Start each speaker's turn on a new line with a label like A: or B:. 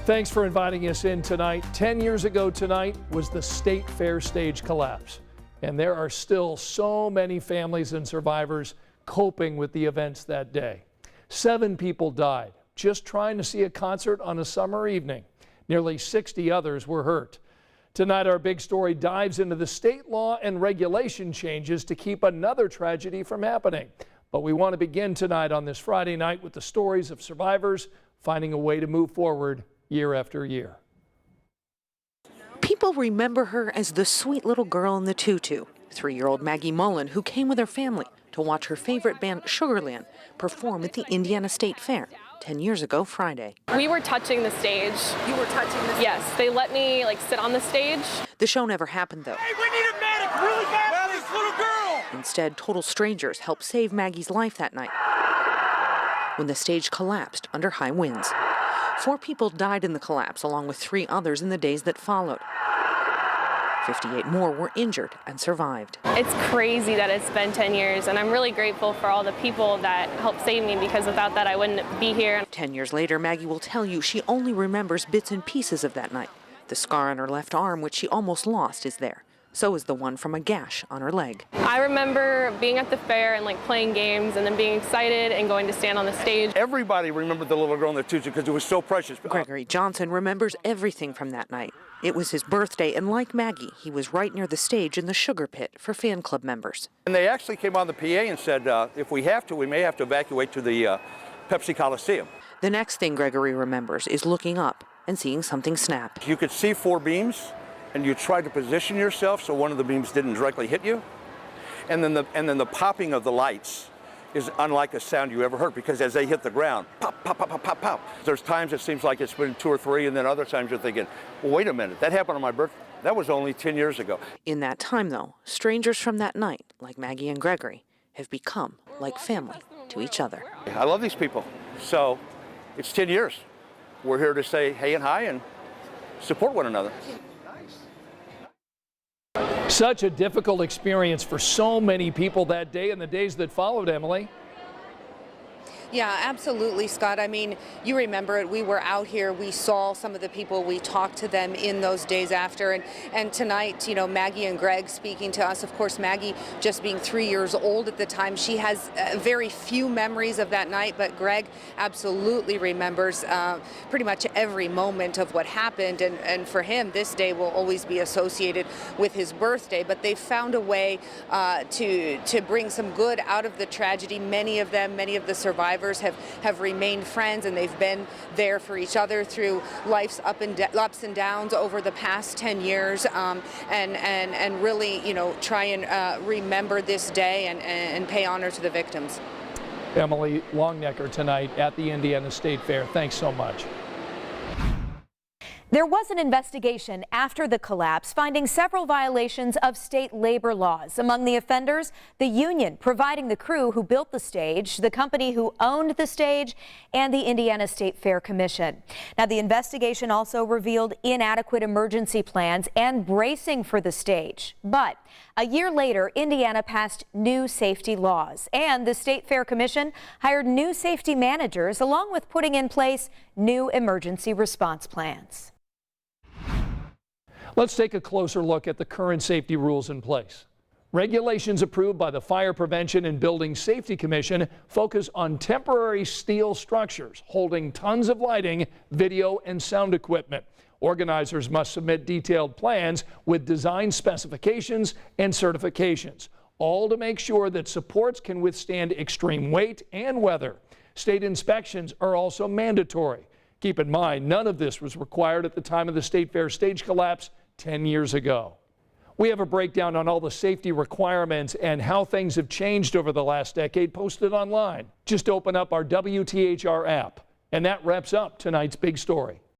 A: Thanks for inviting us in tonight. 10 years ago tonight was the State Fair stage collapse. And there are still so many families and survivors coping with the events that day. 7 people died just trying to see a concert on a summer evening. Nearly 60 others were hurt. Tonight, our big story dives into the state law and regulation changes to keep another tragedy from happening. But we want to begin tonight on this Friday night with the stories of survivors finding a way to move forward year after year.
B: People remember her as the sweet little girl in the tutu, 3-year-old Maggie Mullen, who came with her family to watch her favorite band Sugarland perform at the Indiana State Fair 10 years ago Friday.
C: We were touching the stage.
B: You were touching the stage?
C: Yes, they let me sit on the stage.
B: The show never happened though.
D: Hey, we need a medic really bad for this little girl!
B: Instead, total strangers helped save Maggie's life that night when the stage collapsed under high winds. 4 people died in the collapse, along with 3 others in the days that followed. 58 more were injured and survived.
C: It's crazy that it's been 10 years, and I'm really grateful for all the people that helped save me, because without that I wouldn't be here.
B: 10 years later, Maggie will tell you she only remembers bits and pieces of that night. The scar on her left arm, which she almost lost, is there. So is the one from a gash on her leg.
C: I remember being at the fair and playing games and then being excited and going to stand on the stage.
D: Everybody remembered the little girl in the tutu because it was so precious.
B: Gregory Johnson remembers everything from that night. It was his birthday, and like Maggie, he was right near the stage in the sugar pit for fan club members.
D: And they actually came on the PA and said, if we have to, we may have to evacuate to the Pepsi Coliseum.
B: The next thing Gregory remembers is looking up and seeing something snap.
D: You could see 4 beams, and you tried to position yourself so one of the beams didn't directly hit you. And then the popping of the lights is unlike a sound you ever heard, because as they hit the ground, pop, pop, pop, pop, pop, pop. There's times it seems like it's been 2 or 3, and then other times you're thinking, well, wait a minute, that happened on my birthday. That was only 10 years ago.
B: In that time, though, strangers from that night, like Maggie and Gregory, have become like family to each other.
D: I love these people. So it's 10 years. We're here to say hey and hi and support one another.
A: Such a difficult experience for so many people that day and the days that followed, Emily.
E: Yeah, absolutely, Scott. I mean, you remember it. We were out here. We saw some of the people. We talked to them in those days after. And tonight, Maggie and Greg speaking to us. Of course, Maggie just being 3 years old at the time. She has very few memories of that night, but Greg absolutely remembers pretty much every moment of what happened. And for him, this day will always be associated with his birthday. But they found a way to bring some good out of the tragedy. Many of the survivors have remained friends, and they've been there for each other through life's ups and downs over the past 10 years, and really, try and remember this day and pay honor to the victims.
A: Emily Longnecker tonight at the Indiana State Fair. Thanks so much.
F: There was an investigation after the collapse finding several violations of state labor laws. Among the offenders, the union providing the crew who built the stage, the company who owned the stage, and the Indiana State Fair Commission. Now, the investigation also revealed inadequate emergency plans and bracing for the stage. But a year later, Indiana passed new safety laws, and the State Fair Commission hired new safety managers, along with putting in place new emergency response plans.
A: Let's take a closer look at the current safety rules in place. Regulations approved by the Fire Prevention and Building Safety Commission focus on temporary steel structures holding tons of lighting, video, and sound equipment. Organizers must submit detailed plans with design specifications and certifications, all to make sure that supports can withstand extreme weight and weather. State inspections are also mandatory. Keep in mind, none of this was required at the time of the State Fair stage collapse 10 years ago. We have a breakdown on all the safety requirements and how things have changed over the last decade posted online. Just open up our WTHR app, and that wraps up tonight's big story.